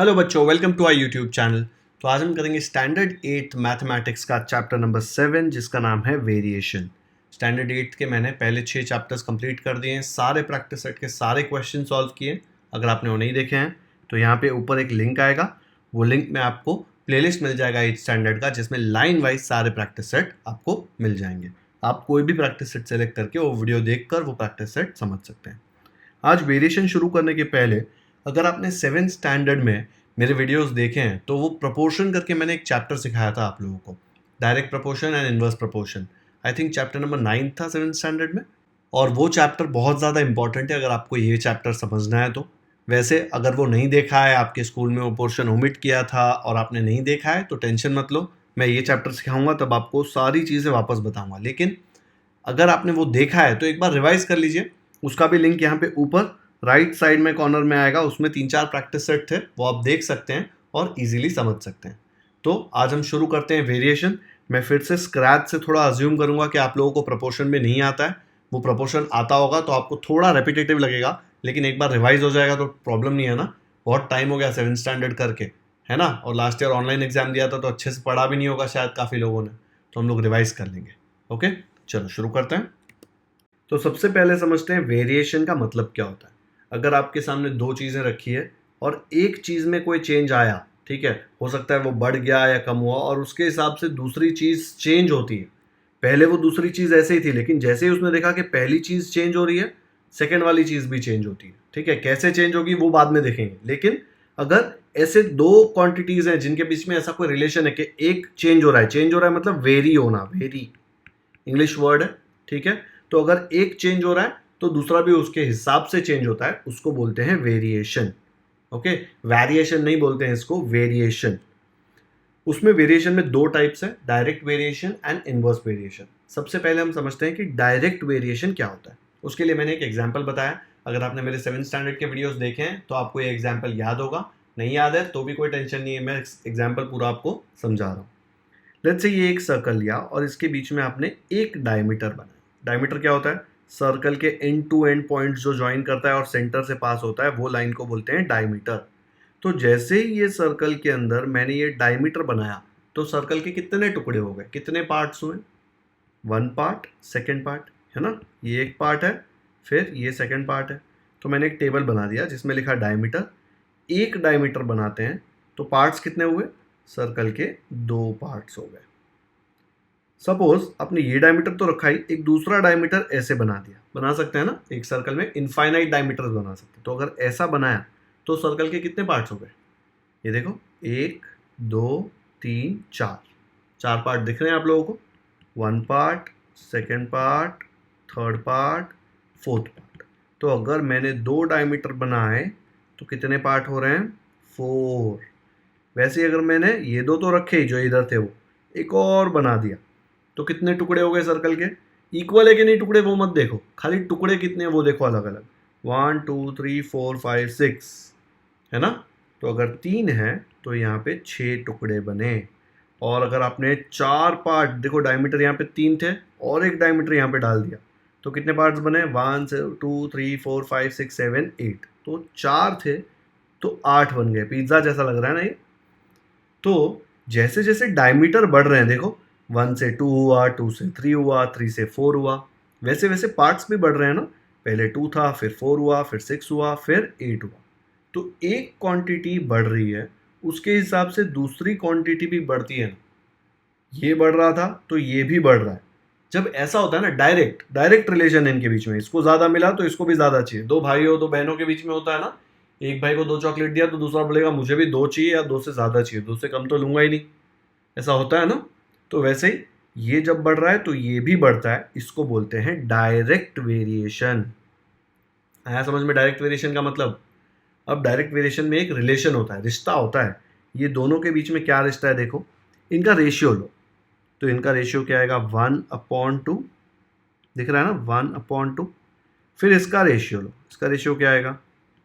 Hello बच्चों, welcome to our YouTube channel. तो आज हम करेंगे स्टैंडर्ड 8 मैथमेटिक्स का चैप्टर नंबर 7 जिसका नाम है वेरिएशन। स्टैंडर्ड 8 के मैंने पहले 6 चैप्टर्स कंप्लीट कर दिए हैं, सारे प्रैक्टिस सेट के सारे क्वेश्चन सॉल्व किए। अगर आपने वो नहीं देखे हैं तो यहाँ पे ऊपर एक लिंक आएगा, वो लिंक में आपको प्लेलिस्ट मिल जाएगा 8 स्टैंडर्ड का, जिसमें लाइन वाइज सारे प्रैक्टिस सेट आपको मिल जाएंगे। आप कोई भी प्रैक्टिस सेट सेलेक्ट करके वो वीडियो देखकर वो प्रैक्टिस सेट समझ सकते हैं। आज वेरिएशन शुरू करने के पहले, अगर आपने 7 स्टैंडर्ड में मेरे वीडियोस देखे हैं तो वो प्रपोर्शन करके मैंने एक चैप्टर सिखाया था आप लोगों को, direct proportion and inverse proportion. I think chapter number 9 था 7 स्टैंडर्ड में, और वो चैप्टर बहुत ज़्यादा इंपॉर्टेंट है अगर आपको ये चैप्टर समझना है तो। वैसे अगर वो नहीं देखा है, आपके स्कूल में वो पोर्शन ओमिट किया था और आपने नहीं देखा है तो टेंशन मत लो, मैं ये चैप्टर सिखाऊंगा तब आपको सारी चीज़ें वापस बताऊंगा। लेकिन अगर आपने वो देखा है तो एक बार रिवाइज कर लीजिए। उसका भी लिंक यहाँ पे ऊपर राइट साइड में कॉर्नर में आएगा, उसमें 3-4 प्रैक्टिस सेट थे, वो आप देख सकते हैं और इजीली समझ सकते हैं। तो आज हम शुरू करते हैं वेरिएशन। मैं फिर से स्क्रैच से थोड़ा अज्यूम करूंगा कि आप लोगों को प्रपोर्शन में नहीं आता है। वो प्रपोर्शन आता होगा तो आपको थोड़ा रेपिटेटिव लगेगा, लेकिन एक बार रिवाइज हो जाएगा तो प्रॉब्लम नहीं है ना। बहुत टाइम हो गया 7 स्टैंडर्ड करके, है ना, और लास्ट ईयर ऑनलाइन एग्जाम दिया था तो अच्छे से पढ़ा भी नहीं होगा शायद काफ़ी लोगों ने, तो हम लोग रिवाइज कर लेंगे। ओके, चलो शुरू करते हैं। तो सबसे पहले समझते हैं वेरिएशन का मतलब क्या होता है। अगर आपके सामने दो चीज़ें रखी है और एक चीज़ में कोई चेंज आया, ठीक है, हो सकता है वो बढ़ गया या कम हुआ, और उसके हिसाब से दूसरी चीज़ चेंज होती है। पहले वो दूसरी चीज़ ऐसे ही थी, लेकिन जैसे ही उसने देखा कि पहली चीज़ चेंज हो रही है, सेकेंड वाली चीज़ भी चेंज होती है। ठीक है, कैसे चेंज होगी वो बाद में देखेंगे। लेकिन अगर ऐसे दो क्वांटिटीज़ हैं जिनके बीच में ऐसा कोई रिलेशन है कि एक चेंज हो रहा है, चेंज हो रहा है मतलब वेरी होना, वेरी इंग्लिश वर्ड है, ठीक है। तो अगर एक चेंज हो रहा है तो दूसरा भी उसके हिसाब से चेंज होता है, उसको बोलते हैं वेरिएशन। ओके, वेरिएशन नहीं बोलते हैं इसको, वेरिएशन। उसमें वेरिएशन में दो टाइप्स है, direct variation and inverse variation. सबसे पहले हम समझते हैं कि डायरेक्ट वेरिएशन क्या होता है। उसके लिए मैंने एक एग्जाम्पल बताया। अगर आपने मेरे 7 स्टैंडर्ड के वीडियोस देखे हैं तो आपको ये एग्जाम्पल याद होगा, नहीं याद है तो भी कोई टेंशन नहीं है, मैं एग्जाम्पल पूरा आपको समझा रहा हूँ। लेट्स से ये एक सर्कल लिया और इसके बीच में आपने एक डायमीटर बनाया। डायमीटर क्या होता है? सर्कल के एंड टू एंड पॉइंट्स जो ज्वाइन करता है और सेंटर से पास होता है, वो लाइन को बोलते हैं डायमीटर। तो जैसे ही ये सर्कल के अंदर मैंने ये डायमीटर बनाया तो सर्कल के कितने टुकड़े हो गए, कितने पार्ट्स हुए? वन पार्ट, सेकेंड पार्ट, है ना, ये एक पार्ट है, फिर ये सेकेंड पार्ट है। तो मैंने एक टेबल बना दिया जिसमें लिखा डायमीटर। एक डायमीटर बनाते हैं तो पार्ट्स कितने हुए? सर्कल के दो पार्ट्स हो गए। सपोज आपने ये डायमीटर तो रखा ही, एक दूसरा डायमीटर ऐसे बना दिया, बना सकते हैं ना, एक सर्कल में इनफाइनाइट डायमीटर बना सकते हैं। तो अगर ऐसा बनाया तो सर्कल के कितने पार्ट्स हो गए? ये देखो, एक, दो, तीन, चार, चार पार्ट दिख रहे हैं आप लोगों को। One part, second part, third part, fourth part. तो अगर मैंने दो डायमीटर बनाए तो कितने पार्ट हो रहे हैं? 4। वैसे ही अगर मैंने ये दो तो रखे ही जो इधर थे, वो एक और बना दिया तो कितने टुकड़े हो गए सर्कल के? इक्वल है कि नहीं टुकड़े वो मत देखो, खाली टुकड़े कितने हैं वो देखो, अलग अलग। 1 2 3 4 5 6, है ना। तो अगर 3 है तो यहाँ पे 6 टुकड़े बने। और अगर आपने चार पार्ट, देखो डायमीटर यहाँ पे 3 थे और एक डायमीटर यहाँ पे डाल दिया तो कितने पार्ट्स बने? 1 2 3 4 5 6 7 8। तो 4 थे तो 8 बन गए। पिज्ज़ा जैसा लग रहा है ना ये। तो जैसे जैसे डायमीटर बढ़ रहे हैं, देखो 1 से 2 हुआ, 2 से 3 हुआ, 3 से 4 हुआ, वैसे वैसे पार्ट्स भी बढ़ रहे हैं ना। पहले 2 था, फिर 4 हुआ, फिर 6 हुआ, फिर 8 हुआ। तो एक क्वांटिटी बढ़ रही है, उसके हिसाब से दूसरी क्वांटिटी भी बढ़ती है ना। ये बढ़ रहा था तो ये भी बढ़ रहा है। जब ऐसा होता है ना, डायरेक्ट डायरेक्ट रिलेशन है इनके बीच में, इसको ज़्यादा मिला तो इसको भी ज़्यादा चाहिए। दो भाई हो, दो बहनों के बीच में होता है ना, एक भाई को 2 चॉकलेट दिया तो दूसरा बोलेगा मुझे भी 2 चाहिए या 2 से ज़्यादा चाहिए, 2 से कम तो लूंगा ही नहीं। ऐसा होता है ना। तो वैसे ही ये जब बढ़ रहा है तो ये भी बढ़ता है, इसको बोलते हैं डायरेक्ट वेरिएशन। आया समझ में डायरेक्ट वेरिएशन का मतलब? अब डायरेक्ट वेरिएशन में एक रिलेशन होता है, रिश्ता होता है। ये दोनों के बीच में क्या रिश्ता है देखो, इनका रेशियो लो। तो इनका रेशियो क्या आएगा? 1/2, दिख रहा है ना, 1/2। फिर इसका रेशियो लो, इसका रेशियो क्या आएगा?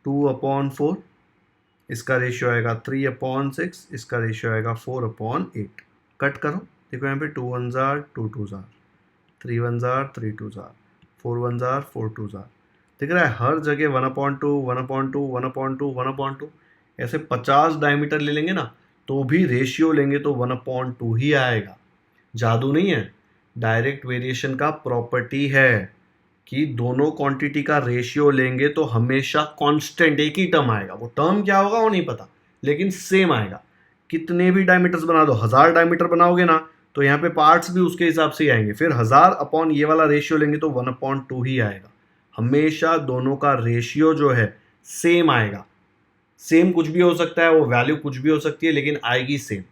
2/4। इसका रेशियो आएगा 3/6। इसका रेशियो आएगा 4/8। कट करो, देखो यहाँ पे 2 1 jar, 2 2 jar, 3 1 jar, 3 2 jar, 4 1 jar, 4 2 jar. दिख रहा है हर जगह 1/2, 1/2, 1/2, 1/2। ऐसे 50 डायमीटर ले लेंगे ना तो भी रेशियो लेंगे तो 1/2 ही आएगा। जादू नहीं है, डायरेक्ट वेरिएशन का प्रॉपर्टी है कि दोनों क्वांटिटी का रेशियो लेंगे तो हमेशा कांस्टेंट एक ही टर्म आएगा। वो टर्म क्या होगा वो नहीं पता, लेकिन सेम आएगा। कितने भी डायमीटर्स बना दो, 1000 डायमीटर बनाओगे ना तो यहाँ पे पार्ट्स भी उसके हिसाब से ही आएंगे। फिर 1000 अपॉन ये वाला रेशियो लेंगे तो 1/2 ही आएगा। हमेशा दोनों का रेशियो जो है सेम आएगा। सेम कुछ भी हो सकता है, वो वैल्यू कुछ भी हो सकती है, लेकिन आएगी सेम।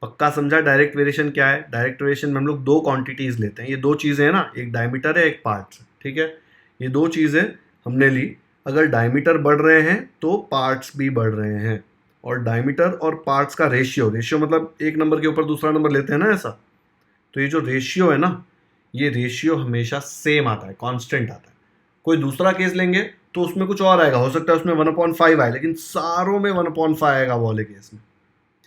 पक्का समझा डायरेक्ट वेरिएशन क्या है? डायरेक्ट वेरिएशन में हम लोग दो क्वांटिटीज लेते हैं। ये दो चीजें हैं ना, एक डायमीटर है एक पार्ट्स, ठीक है। ये दो चीजें हमने ली। अगर डायमीटर बढ़ रहे हैं तो पार्ट्स भी बढ़ रहे हैं, और डायमीटर और पार्ट्स का रेशियो मतलब एक नंबर के ऊपर दूसरा नंबर लेते हैं ना ऐसा। तो ये जो रेशियो है ना, ये रेशियो हमेशा सेम आता है, कांस्टेंट आता है। कोई दूसरा केस लेंगे तो उसमें कुछ और आएगा, हो सकता है उसमें 1/5 आए, लेकिन सारों में 1/5 आएगा वो वाले केस में,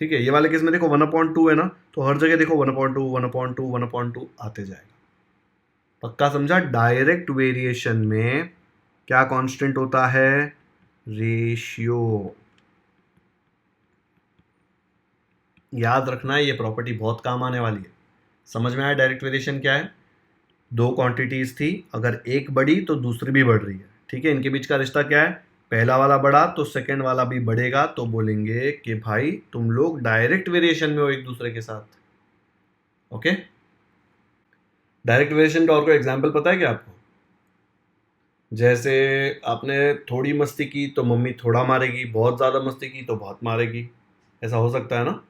ठीक है। ये वाले केस में देखो 1/2 है ना, तो हर जगह देखो 1/2 1/2 1/2 आते जाएगा। पक्का समझा? डायरेक्ट वेरिएशन में क्या कांस्टेंट होता है? रेशियो। याद रखना है, ये प्रॉपर्टी बहुत काम आने वाली है। समझ में आया डायरेक्ट वेरिएशन क्या है? दो क्वांटिटीज थी, अगर एक बढ़ी तो दूसरी भी बढ़ रही है, ठीक है। इनके बीच का रिश्ता क्या है? पहला वाला बढ़ा तो सेकंड वाला भी बढ़ेगा, तो बोलेंगे कि भाई तुम लोग डायरेक्ट वेरिएशन में हो एक दूसरे के साथ। ओके, डायरेक्ट वेरिएशन का और कोई एग्जांपल पता है क्या आपको? जैसे आपने थोड़ी मस्ती की तो मम्मी थोड़ा मारेगी, बहुत ज़्यादा मस्ती की तो बहुत मारेगी, ऐसा हो सकता है ना।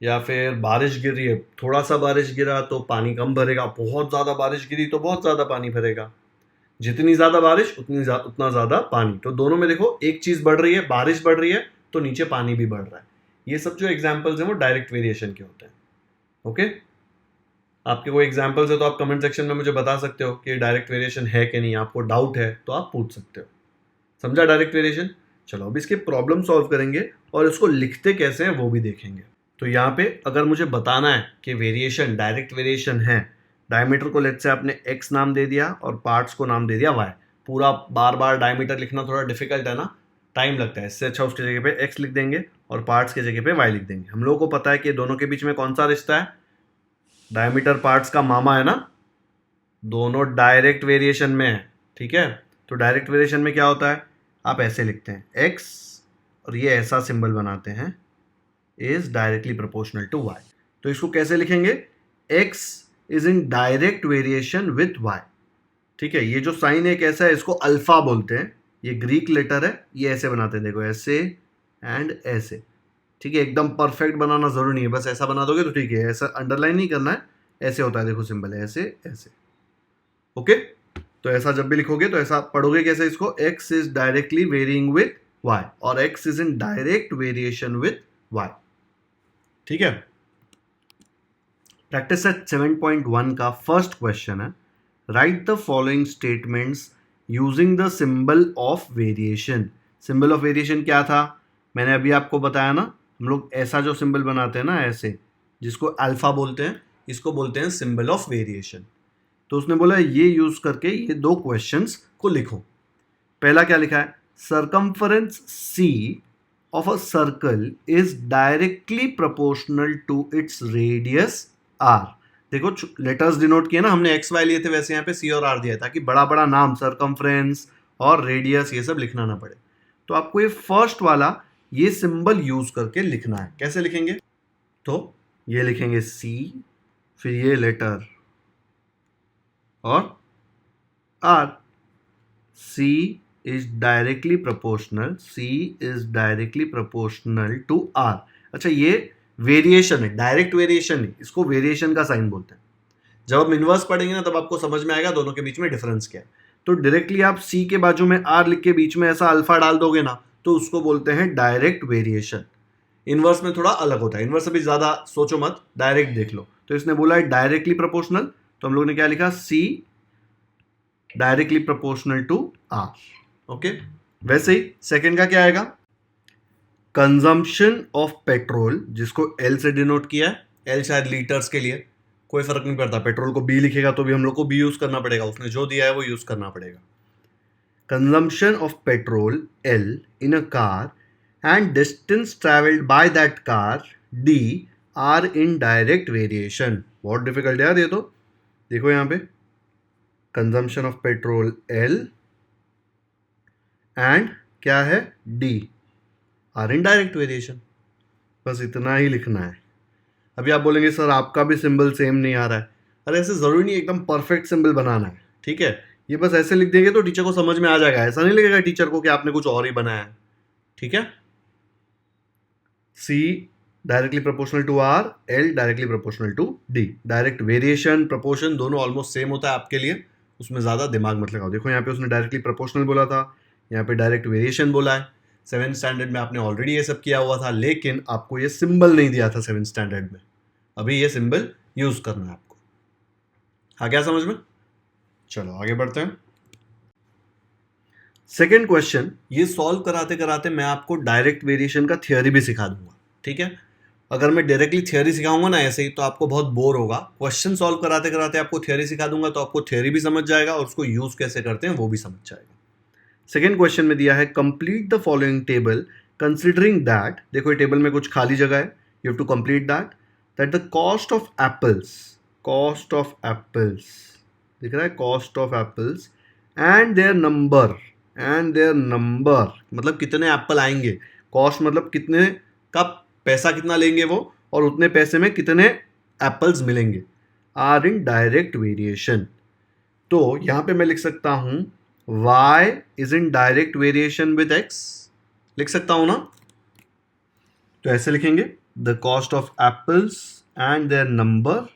या फिर बारिश गिर रही है, थोड़ा सा बारिश गिरा तो पानी कम भरेगा, बहुत ज़्यादा बारिश गिरी तो बहुत ज़्यादा पानी भरेगा। जितनी ज़्यादा बारिश उतना ज़्यादा पानी। तो दोनों में देखो एक चीज़ बढ़ रही है, बारिश बढ़ रही है तो नीचे पानी भी बढ़ रहा है। ये सब जो एग्जाम्पल्स हैं वो डायरेक्ट वेरिएशन के होते हैं। ओके, आपके कोई एग्जाम्पल्स है तो आप कमेंट सेक्शन में मुझे बता सकते हो कि डायरेक्ट वेरिएशन है कि नहीं। आपको डाउट है तो आप पूछ सकते हो। समझा डायरेक्ट वेरिएशन? चलो अब इसके प्रॉब्लम सॉल्व करेंगे और इसको लिखते कैसे हैं वो भी देखेंगे। तो यहाँ पे अगर मुझे बताना है कि वेरिएशन डायरेक्ट वेरिएशन है, डायमीटर को लेट से आपने x नाम दे दिया और पार्ट्स को नाम दे दिया y। पूरा बार बार डायमीटर लिखना थोड़ा डिफिकल्ट है ना, टाइम लगता है। इससे अच्छा उसकी जगह पे x लिख देंगे और पार्ट्स की जगह पे y लिख देंगे। हम लोगों को पता है कि दोनों के बीच में कौन सा रिश्ता है? डायमीटर पार्ट्स का मामा है ना, दोनों डायरेक्ट वेरिएशन में है, ठीक है। तो डायरेक्ट वेरिएशन में क्या होता है? आप ऐसे लिखते हैं x और ये ऐसा सिंबल बनाते हैं, is directly proportional to y। तो इसको कैसे लिखेंगे? x is in direct variation with y, ठीक है। ये जो साइन है कैसा है? इसको अल्फा बोलते हैं। ये ग्रीक लेटर है, ये ऐसे बनाते हैं, देखो ऐसे एंड ऐसे, ठीक है। एकदम परफेक्ट बनाना जरूरी नहीं है, बस ऐसा बना दोगे तो ठीक है। ऐसा अंडरलाइन नहीं करना है, ऐसे होता है, देखो सिंबल है ऐसे ऐसे। ओके, तो ऐसा जब भी लिखोगे तो ऐसा पढ़ोगे कैसे इसको? x is directly varying with y और x is in direct variation with y, ठीक है। प्रैक्टिस सेट 7.1 का फर्स्ट क्वेश्चन है, write the following statements using the symbol of variation. Symbol of variation क्या था? मैंने अभी आपको बताया ना, हम लोग ऐसा जो सिंबल बनाते हैं ना ऐसे, जिसको अल्फा बोलते हैं, इसको बोलते हैं सिंबल ऑफ वेरिएशन। तो उसने बोला ये यूज करके ये दो क्वेश्चंस को लिखो। पहला क्या लिखा है? Circumference C of a circle is directly proportional to its radius r। देखो लेटर्स डिनोट किए ना हमने, एक्स वाई लिए थे, वैसे यहाँ पे C और R दिया है ताकि बड़ा बड़ा नाम सर्कमफ्रेंस और रेडियस ये सब लिखना ना पड़े। तो आपको ये फर्स्ट वाला ये सिंबल यूज करके लिखना है। कैसे लिखेंगे? तो ये लिखेंगे C, फिर ये लेटर और R। C is directly proportional, C is directly proportional to R। अच्छा, ये वेरिएशन है, डायरेक्ट वेरिएशन है, इसको वेरिएशन का साइन बोलते हैं। जब आप इनवर्स पढ़ेंगे ना तब आपको समझ में आएगा दोनों के बीच में डिफरेंस क्या है। तो डायरेक्टली आप C के बाजू में R लिख के बीच में ऐसा अल्फा डाल दोगे ना तो उसको बोलते हैं डायरेक्ट वेरिएशन। इनवर्स में थोड़ा अलग होता है, इनवर्स अभी ज्यादा सोचो मत, डायरेक्ट देख लो। तो इसने बोला है डायरेक्टली प्रोपोर्शनल, तो हम लोग ने क्या लिखा? C directly proportional to R। Okay, वैसे ही सेकंड का क्या आएगा? कंजम्पशन ऑफ पेट्रोल, जिसको L से डिनोट किया है, L शायद लीटर्स के लिए, कोई फर्क नहीं पड़ता। पेट्रोल को B लिखेगा तो भी हम लोग को B यूज करना पड़ेगा, उसने जो दिया है वो यूज करना पड़ेगा। Consumption of petrol L in a car and distance travelled by that car d are in direct variation. बहुत डिफिकल्ट यार ये तो. देखो यहाँ पे consumption of petrol L and क्या है D are in direct variation. बस इतना ही लिखना है. अभी आप बोलेंगे सर आपका भी सिंबल सेम नहीं आ रहा है. अरे ऐसे ज़रूरी नहीं एकदम परफेक्ट सिंबल बनाना है. ठीक है, ये बस ऐसे लिख देंगे तो टीचर को समझ में आ जाएगा. ऐसा नहीं लगेगा टीचर को कि आपने कुछ और ही बनाया है. ठीक है, C directly proportional to R, L directly proportional to D. Direct variation proportion दोनों ऑलमोस्ट सेम होता है आपके लिए, उसमें ज़्यादा दिमाग मत लगाओ. देखो यहाँ पे उसने डायरेक्टली प्रोपोर्शनल बोला था, यहाँ पे डायरेक्ट वेरिएशन बोला है. 7th स्टैंडर्ड में आपने ऑलरेडी ये सब किया हुआ था, लेकिन आपको ये सिंबल नहीं दिया था 7th स्टैंडर्ड में. अभी ये सिंबल यूज करना है आपको. आ गया समझ में? चलो आगे बढ़ते हैं. सेकेंड क्वेश्चन, ये सॉल्व कराते कराते मैं आपको डायरेक्ट वेरिएशन का थियोरी भी सिखा दूंगा. ठीक है, अगर मैं डायरेक्टली थियोरी सिखाऊंगा ना ऐसे ही तो आपको बहुत बोर होगा. क्वेश्चन सॉल्व कराते कराते आपको थियोरी सिखा दूंगा तो आपको थियोरी भी समझ जाएगा और उसको यूज कैसे करते हैं वो भी समझ जाएगा. सेकेंड क्वेश्चन में दिया है complete the following table considering that. देखो ये टेबल में कुछ खाली जगह है, you have to complete that the cost of apples दिख रहा है, cost of apples and their number मतलब कितने एप्पल आएंगे. कॉस्ट मतलब कितने का पैसा कितना लेंगे वो, और उतने पैसे में कितने एप्पल्स मिलेंगे. Are in direct variation. तो यहां पे मैं लिख सकता हूं y is in direct variation with x. लिख सकता हूं ना? तो ऐसे लिखेंगे the cost of apples and their number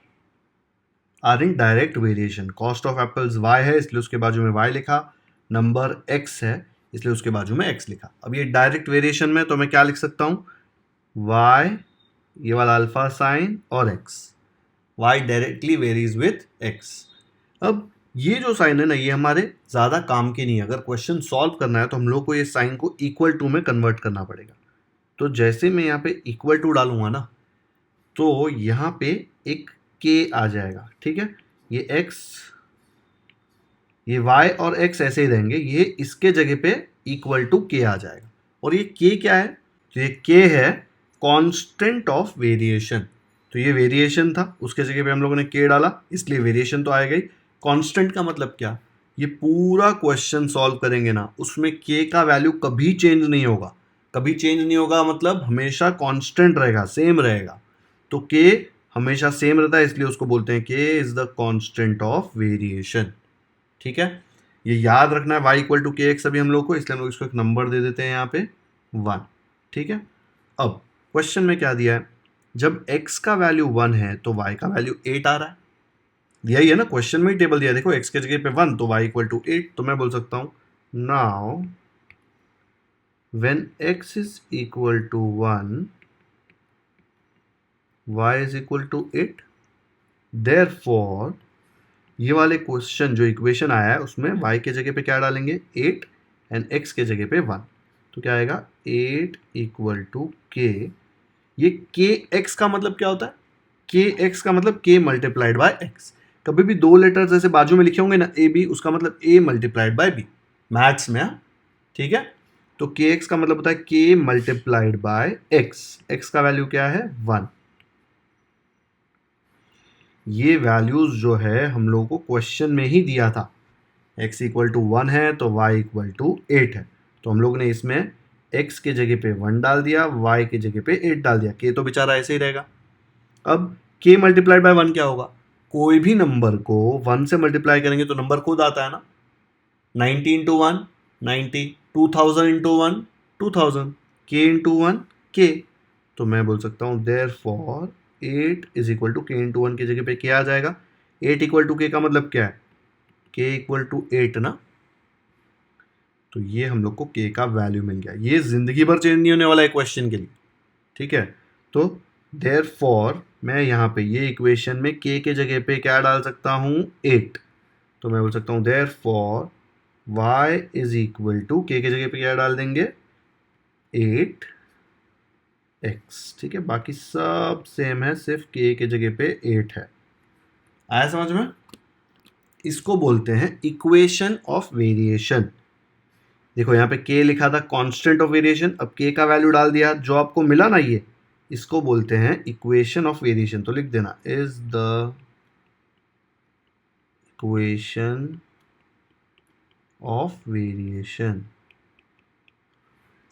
are in direct variation. Cost of apples y है इसलिए उसके बाजू में y लिखा, नंबर x है इसलिए उसके बाजू में x लिखा. अब ये डायरेक्ट वेरिएशन में तो मैं क्या लिख सकता हूं, y ये वाला अल्फा साइन और x. y directly varies with x. अब ये जो साइन है ना ये हमारे ज़्यादा काम के नहीं है. अगर क्वेश्चन सॉल्व करना है तो हम लोग को ये साइन को इक्वल टू में कन्वर्ट करना पड़ेगा. तो जैसे मैं यहाँ पे इक्वल टू डालूंगा ना तो यहाँ पे एक k आ जाएगा. ठीक है, ये x ये y और x ऐसे ही रहेंगे, ये इसके जगह पे इक्वल टू k आ जाएगा. और ये k क्या है, तो ये k है कांस्टेंट ऑफ वेरिएशन. तो ये वेरिएशन था, उसके जगह पे हम लोगों ने k डाला इसलिए वेरिएशन तो आएगा ही. कांस्टेंट का मतलब क्या, ये पूरा क्वेश्चन सॉल्व करेंगे ना उसमें k का वैल्यू कभी चेंज नहीं होगा. कभी चेंज नहीं होगा मतलब हमेशा कांस्टेंट रहेगा, सेम रहेगा. तो k हमेशा सेम रहता है इसलिए उसको बोलते हैं k is the constant of variation. ठीक है, ये याद रखना है y इक्वल टू के एक्स अभी हम लोग को, इसलिए हम लोग इसको एक नंबर दे देते हैं यहाँ पे 1. ठीक है, अब क्वेश्चन में क्या दिया है, जब x का वैल्यू 1 है तो y का वैल्यू 8 आ रहा है. दिया ही है ना, क्वेश्चन में ही टेबल दिया. देखो x के जगह पे 1 तो y इक्वल टू 8. तो मैं बोल सकता हूँ now when x is equal to 1 y is equal to 8. Therefore ये वाले क्वेश्चन जो इक्वेशन आया है उसमें y के जगह पे क्या डालेंगे 8 एंड x के जगह पे 1. तो क्या आएगा 8 इक्वल टू k. ये k x का मतलब क्या होता है, k x का मतलब k मल्टीप्लाइड बाय x. कभी भी दो लेटर्स ऐसे बाजू में लिखे होंगे ना a b, उसका मतलब a multiplied by b maths में. ठीक है, तो k x का मतलब होता है k multiplied by x. x का वैल्यू क्या है 1. ये वैल्यूज जो है हम लोगों को क्वेश्चन में ही दिया था. x इक्वल टू 1 है तो y इक्वल टू 8 है. तो हम लोग ने इसमें x के जगह पे 1 डाल दिया, y के जगह पे 8 डाल दिया. k तो बेचारा ऐसे ही रहेगा. अब k मल्टीप्लाइड बाय 1 क्या होगा, कोई भी नंबर को 1 से मल्टीप्लाई करेंगे तो नंबर खुद आता है ना. 90 into 1 90, 2000 into 1 2000, k into 1 k. तो मैं बोल सकता हूँ therefore 8 is equal to k into 1 की जगह पे k आ जाएगा. 8 इक्वल टू k का मतलब क्या है, k इक्वल टू 8 ना. तो ये हम लोग को k का वैल्यू मिल गया. ये जिंदगी भर चेंज नहीं होने वाला है क्वेश्चन के लिए. ठीक है, तो देयरफॉर मैं यहाँ पे ये इक्वेशन में k के जगह पे क्या डाल सकता हूँ 8. तो मैं बोल सकता हूँ therefore y is equal to k के जगह पे क्या डाल देंगे 8 x. ठीक है, बाकी सब सेम है, सिर्फ k के जगह पे 8 है. आया समझ में? इसको बोलते हैं इक्वेशन ऑफ वेरिएशन. देखो यहाँ पे k लिखा था कांस्टेंट ऑफ वेरिएशन, अब k का वैल्यू डाल दिया, जो आपको मिला ना ये, इसको बोलते हैं इक्वेशन ऑफ वेरिएशन। तो लिख देना is the equation of variation.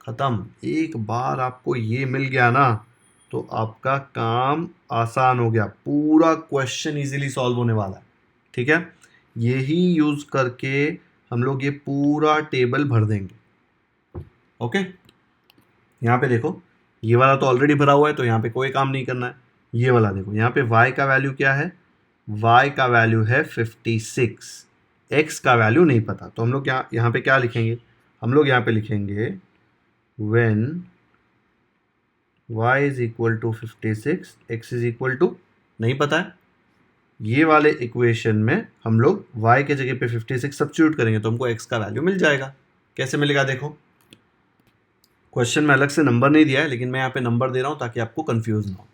खत्म। एक बार आपको ये मिल गया ना तो आपका काम आसान हो गया, पूरा क्वेश्चन इजीली सॉल्व होने वाला है। ठीक है, यही यूज करके हम लोग ये पूरा टेबल भर देंगे। ओके, यहाँ पे देखो ये वाला तो ऑलरेडी भरा हुआ है तो यहाँ पे कोई काम नहीं करना है। ये वाला देखो, यहाँ पे y का वैल्यू क्या है, y का वैल्यू है 56, x का वैल्यू नहीं पता, तो हम लोग यहाँ पे क्या लिखेंगे, हम लोग यहाँ पे लिखेंगे when y is equal to 56, x is equal to नहीं पता है। ये वाले इक्वेशन में हम लोग y के जगह पे 56 सब्स्टिट्यूट करेंगे तो हमको x का वैल्यू मिल जाएगा। कैसे मिलेगा देखो, क्वेश्चन में अलग से नंबर नहीं दिया है लेकिन मैं यहाँ पे नंबर दे रहा हूँ ताकि आपको कंफ्यूज ना हो।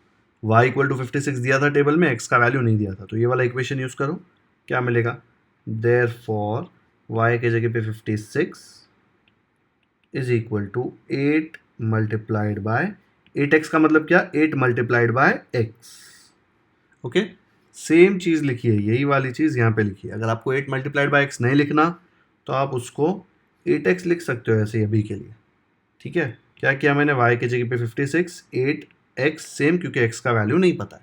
y इक्वल टू 56 दिया था टेबल में, x का वैल्यू नहीं दिया था, तो ये वाला इक्वेशन यूज करो, क्या मिलेगा, देयरफॉर y के जगह पे 56 is equal to 8 multiplied by 8x का मतलब क्या, 8 multiplied by x। Okay, same चीज लिखिए, यही वाली चीज यहाँ पे लिखिए। अगर आपको 8 मल्टीप्लाइड बाय x नहीं लिखना तो आप उसको 8x लिख सकते हो ऐसे अभी के लिए। ठीक है, क्या किया मैंने, y के जगह पे 56, 8x सेम, क्योंकि x का वैल्यू नहीं पता है।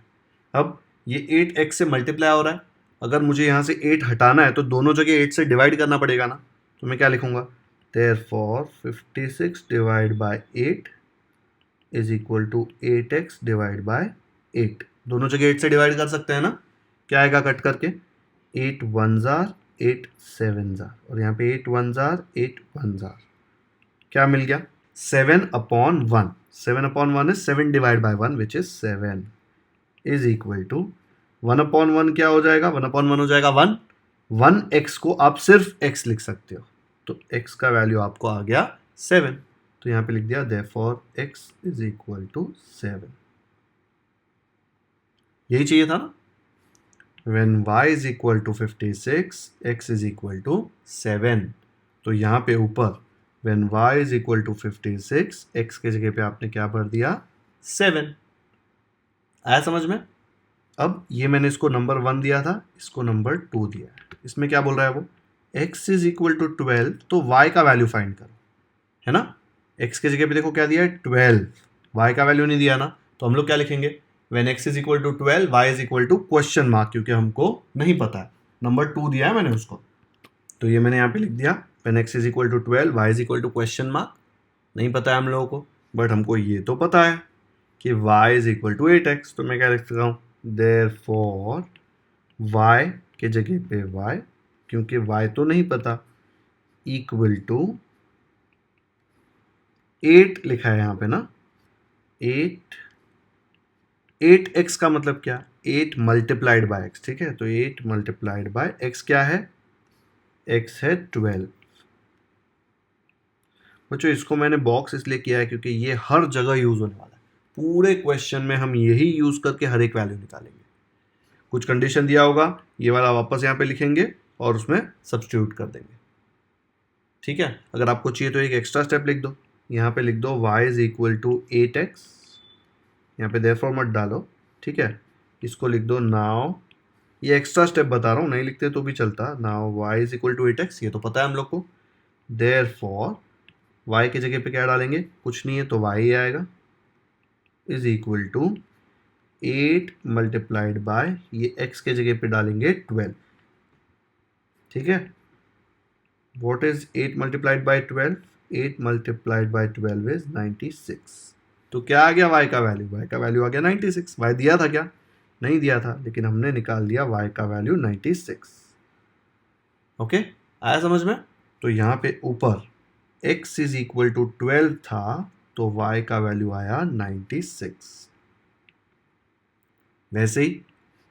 अब ये 8x से मल्टीप्लाई हो रहा है, अगर मुझे यहाँ से 8 हटाना है तो दोनों जगह 8 से डिवाइड करना पड़ेगा ना, तो मैं क्या लिखूंगा, therefore 56 divide by 8 is equal to 8x divide by 8। दोनों जगह 8 से डिवाइड कर सकते हैं ना, क्या आएगा कट करके, 8 1 जार 8 7 जार, और यहाँ पे 8 1 जार 8 1 जार, क्या मिल गया, 7/1। 7/1 is 7 divide by 1 which is 7 is equal to 1/1 क्या हो जाएगा, 1/1 हो जाएगा 1। 1x को आप सिर्फ x लिख सकते हो, तो x का वैल्यू आपको आ गया 7, तो यहाँ पे लिख दिया therefore x is equal to 7। यही चाहिए था ना, when y is equal to 56 x is equal to 7, तो यहाँ पे ऊपर when y is equal to 56 x के जगह पे आपने क्या भर दिया, 7। आया समझ में। अब ये मैंने इसको नंबर 1 दिया था, इसको नंबर 2 दिया है, इसमें क्या बोल रहा है वो, x इज इक्वल टू 12, तो y का वैल्यू फाइंड करो, है ना। x के जगह पे देखो क्या दिया है 12, y का वैल्यू नहीं दिया ना, तो हम लोग क्या लिखेंगे, when x is equal to 12 y is equal to question mark, क्योंकि हमको नहीं पता है, नंबर 2 दिया है मैंने उसको, तो ये मैंने यहाँ पे लिख दिया when x is equal to 12 y is equal to question mark. नहीं पता है हम लोगों को, बट हमको ये तो पता है कि y is equal to 8x, तो मैं क्या लिख सकता हूँ, therefore y के जगह पे y, क्योंकि y तो नहीं पता, इक्वल टू 8 लिखा है यहाँ पे ना, 8x का मतलब क्या, 8 मल्टीप्लाइड बाय x। ठीक है, तो 8 मल्टीप्लाइड बाय x क्या है, x है 12। बच्चों इसको मैंने बॉक्स इसलिए किया है क्योंकि ये हर जगह यूज होने वाला है, पूरे क्वेश्चन में हम यही यूज करके हर एक वैल्यू निकालेंगे। कुछ कंडीशन दिया होगा, ये वाला वापस यहाँ पे लिखेंगे और उसमें सब्स्टिट्यूट कर देंगे। ठीक है, अगर आपको चाहिए तो एक एक्स्ट्रा स्टेप लिख दो, यहाँ पे लिख दो y is equal to 8x, यहाँ पे देयरफॉर मत डालो, ठीक है, इसको लिख दो नाउ, ये एक्स्ट्रा स्टेप बता रहा हूँ, नहीं लिखते तो भी चलता, now y is equal to 8x, ये तो पता है हम लोग को, देयरफॉर y के जगह पे क्या डालेंगे, कुछ नहीं है तो y ही आएगा, is equal to 8 multiplied by, ये x के जगह पे डालेंगे 12। ठीक है, what is 8 multiplied by 12, 8 multiplied by 12 is 96, तो क्या आ गया y का वैल्यू, y का वैल्यू आ गया 96। y दिया था क्या, नहीं दिया था, लेकिन हमने निकाल दिया y का वैल्यू 96। ओके, आया समझ में। तो यहाँ पे ऊपर x इज इक्वल टू 12 था तो y का वैल्यू आया 96। वैसे ही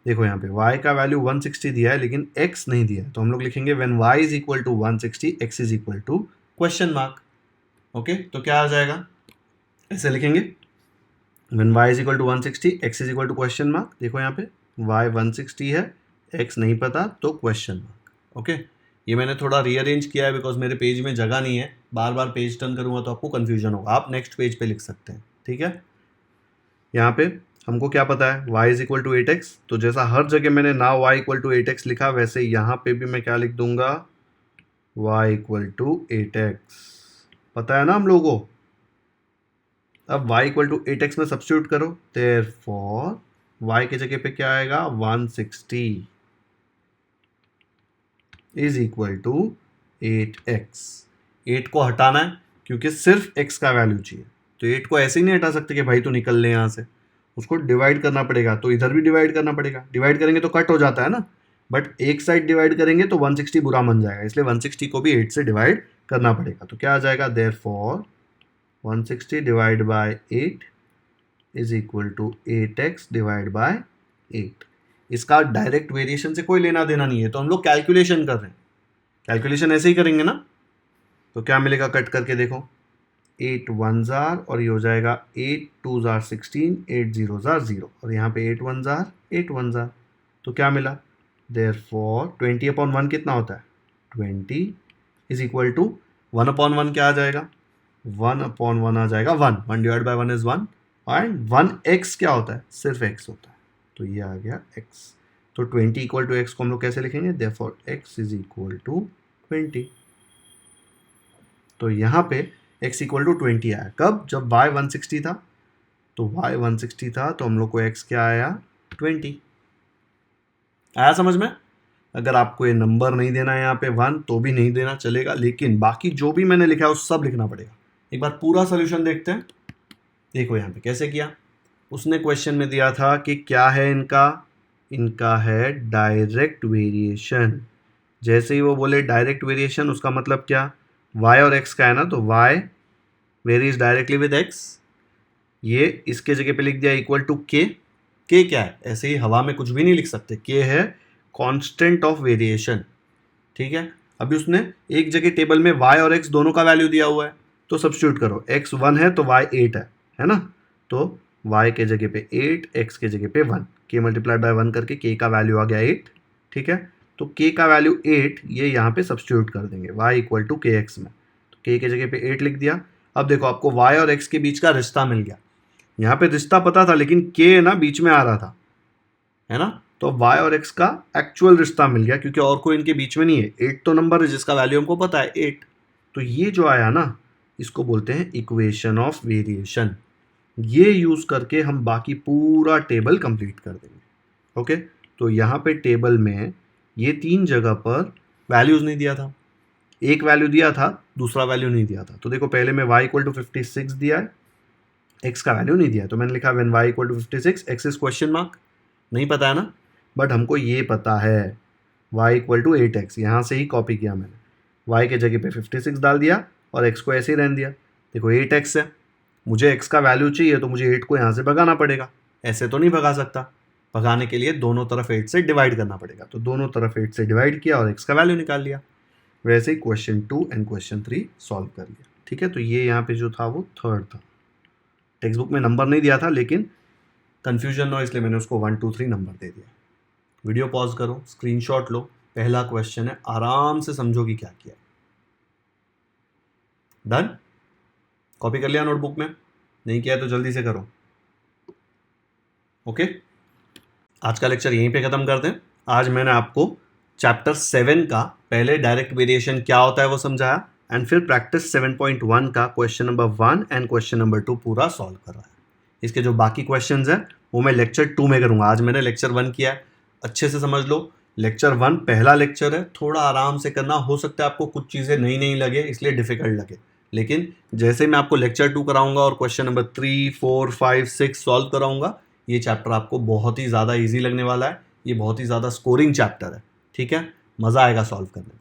देखो यहाँ पे y का वैल्यू 160 दिया है लेकिन x नहीं दिया है, तो हम लोग लिखेंगे when y is equal to 160 x is equal to question mark. Okay, तो क्या आ जाएगा, ऐसे लिखेंगे when y is equal to 160 x is equal to question mark. देखो यहाँ पे y 160 है, x नहीं पता तो क्वेश्चन मार्क। ओके, ये मैंने थोड़ा रीअरेंज किया है बिकॉज मेरे पेज में जगह नहीं है, बार बार पेज टर्न करूँगा तो आपको कन्फ्यूजन होगा, आप नेक्स्ट पेज पे लिख सकते हैं, ठीक है। यहाँ पे हमको क्या पता है, y is equal to 8x, तो जैसा हर जगह मैंने ना y इक्वल टू 8x लिखा, वैसे यहाँ पे भी मैं क्या लिख दूंगा, y इक्वल टू 8x। पता है ना हम लोगों को। अब y इक्वल टू 8x में सब्स्टिट्यूट करो, देयरफॉर y के जगह पे क्या आएगा, 160 इज इक्वल टू 8x। 8 को हटाना है क्योंकि सिर्फ x का वैल्यू चाहिए, तो 8 को ऐसे ही नहीं हटा सकते कि भाई तो निकल ले यहाँ से, उसको डिवाइड करना पड़ेगा, तो इधर भी डिवाइड करना पड़ेगा, डिवाइड करेंगे तो कट हो जाता है ना, बट एक साइड डिवाइड करेंगे तो 160 बुरा मान जाएगा, इसलिए 160 को भी 8 से डिवाइड करना पड़ेगा। तो क्या आ जाएगा, therefore 160 divide by 8 is equal to 8x divide by 8। इसका डायरेक्ट वेरिएशन से कोई लेना देना नहीं है, तो हम लोग कैलकुलेशन कर रहे हैं, कैलकुलेशन ऐसे ही करेंगे ना। तो क्या मिलेगा, कट करके देखो, 8 1 जार और ये हो जाएगा 8 2 जार 16, 8 0 जार 0, और यहाँ पे 8 1 जार 8 1 जार, तो क्या मिला, देयरफॉर 20/1 कितना होता है, 20 इज इक्वल टू 1/1 क्या आ जाएगा, 1/1 आ जाएगा 1, 1 divide by 1 is 1, and 1x क्या होता है, सिर्फ x होता है, तो ये आ गया x। तो 20 इक्वल टू x को हम लोग कैसे लिखेंगे, therefore x is equal to 20। तो यहाँ पे x इक्वल टू 20 आया, कब, जब y 160 था, तो y 160 था तो हम लोग को x क्या आया, 20 आया समझ में। अगर आपको ये नंबर नहीं देना है यहाँ पे 1 तो भी नहीं देना चलेगा, लेकिन बाकी जो भी मैंने लिखा है वो सब लिखना पड़ेगा। एक बार पूरा सोल्यूशन देखते हैं। देखो यहाँ पे कैसे किया, उसने क्वेश्चन में दिया था कि क्या है इनका, इनका है डायरेक्ट वेरिएशन। जैसे ही वो बोले डायरेक्ट वेरिएशन, उसका मतलब क्या, y और x का है ना, तो y varies directly with x, ये इसके जगह पे लिख दिया इक्वल टू k। k क्या है, ऐसे ही हवा में कुछ भी नहीं लिख सकते, k है कांस्टेंट ऑफ वेरिएशन, ठीक है। अभी उसने एक जगह टेबल में y और x दोनों का वैल्यू दिया हुआ है, तो सब्स्टिट्यूट करो, x 1 है तो y 8 है ना, तो y के जगह पे 8, x के जगह पे 1, k मल्टीप्लाइड बाय 1 करके k का वैल्यू आ गया 8, ठीक है। तो k का वैल्यू 8 ये यहाँ पे सब्स्टिट्यूट कर देंगे y इक्वल टू kx में, तो k के जगह पे 8 लिख दिया। अब देखो आपको y और x के बीच का रिश्ता मिल गया, यहाँ पे रिश्ता पता था लेकिन k ना बीच में आ रहा था, है ना, तो y और x का एक्चुअल रिश्ता मिल गया, क्योंकि और कोई इनके बीच में नहीं है, 8 तो नंबर है जिसका वैल्यू हमको पता है 8। तो ये जो आया ना, इसको बोलते हैं इक्वेशन ऑफ वेरिएशन। ये यूज करके हम बाकी पूरा टेबल कंप्लीट कर देंगे। ओके, तो यहाँ पे टेबल में ये 3 जगह पर वैल्यूज नहीं दिया था, एक वैल्यू दिया था, दूसरा वैल्यू नहीं दिया था। तो देखो पहले में y इक्वल टू 56 दिया है, x का वैल्यू नहीं दिया है, तो मैंने लिखा when y equal to 56 x is question mark, नहीं पता है ना, बट हमको ये पता है y इक्वल टू 8x, यहाँ से ही कॉपी किया मैंने, y के जगह पे 56 डाल दिया और x को ऐसे ही रहने दिया। देखो 8x है, मुझे x का वैल्यू चाहिए तो मुझे 8 को यहाँ से भगाना पड़ेगा, ऐसे तो नहीं भगा सकता, भगाने के लिए दोनों तरफ 8 से डिवाइड करना पड़ेगा, तो दोनों तरफ 8 से डिवाइड किया और x का वैल्यू निकाल लिया। वैसे ही क्वेश्चन 2 एंड क्वेश्चन 3 सॉल्व कर लिया, ठीक है। तो ये यहाँ पे जो था वो थर्ड था, टेक्स्ट बुक में नंबर नहीं दिया था, लेकिन कन्फ्यूजन ना हो इसलिए मैंने उसको 1 2 3 नंबर दे दिया। वीडियो पॉज करो, स्क्रीनशॉट लो, पहला क्वेश्चन है, आराम से समझो कि क्या किया। डन, कॉपी कर लिया नोटबुक में, नहीं किया तो जल्दी से करो। ओके, आज का लेक्चर यहीं पे खत्म कर दें। आज मैंने आपको चैप्टर 7 का पहले डायरेक्ट वेरिएशन क्या होता है वो समझाया, एंड फिर प्रैक्टिस 7.1 का question number 1 and question number 2 पूरा सॉल्व कर रहा है। इसके जो बाकी क्वेश्चंस हैं वो मैं लेक्चर 2 में करूँगा। आज मैंने लेक्चर 1 किया है, अच्छे से समझ लो। लेक्चर 1 पहला लेक्चर है, थोड़ा आराम से करना, हो सकता है आपको कुछ चीज़ें नई नहीं लगे इसलिए डिफिकल्ट लगे, लेकिन जैसे मैं आपको लेक्चर 2 कराऊंगा और क्वेश्चन नंबर 3 4 5 6 सॉल्व कराऊंगा, ये चैप्टर आपको बहुत ही ज़्यादा ईजी लगने वाला है। ये बहुत ही ज़्यादा स्कोरिंग चैप्टर है, ठीक है, मज़ा आएगा सॉल्व करने में।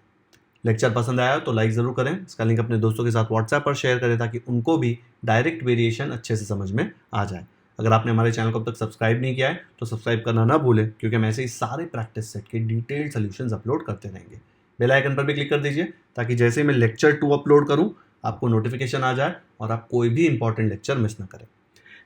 लेक्चर पसंद आया तो लाइक ज़रूर करें, इसका लिंक अपने दोस्तों के साथ व्हाट्सएप पर शेयर करें ताकि उनको भी डायरेक्ट वेरिएशन अच्छे से समझ में आ जाए। अगर आपने हमारे चैनल को अब तक सब्सक्राइब नहीं किया है तो सब्सक्राइब करना ना भूलें, क्योंकि हम ऐसे ही सारे प्रैक्टिस सेट के डिटेल्ड सॉल्यूशंस अपलोड करते रहेंगे। बेल आइकन पर भी क्लिक कर दीजिए ताकि जैसे मैं लेक्चर 2 अपलोड करूँ आपको नोटिफिकेशन आ जाए और आप कोई भी इंपॉर्टेंट लेक्चर मिस ना करें।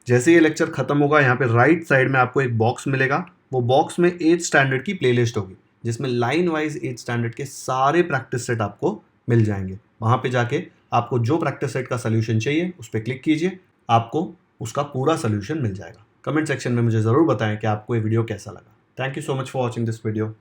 जैसे ये लेक्चर खत्म होगा, यहाँ पे राइट साइड में आपको एक बॉक्स मिलेगा, वो बॉक्स में 8th स्टैंडर्ड की प्लेलिस्ट होगी जिसमें लाइन वाइज 8th स्टैंडर्ड के सारे प्रैक्टिस सेट आपको मिल जाएंगे। वहाँ पे जाके आपको जो प्रैक्टिस सेट का सोल्यूशन चाहिए उस पर क्लिक कीजिए, आपको उसका पूरा सोल्यूशन मिल जाएगा। कमेंट सेक्शन में मुझे ज़रूर बताएं कि आपको ये वीडियो कैसा लगा। Thank you so much for watching this video.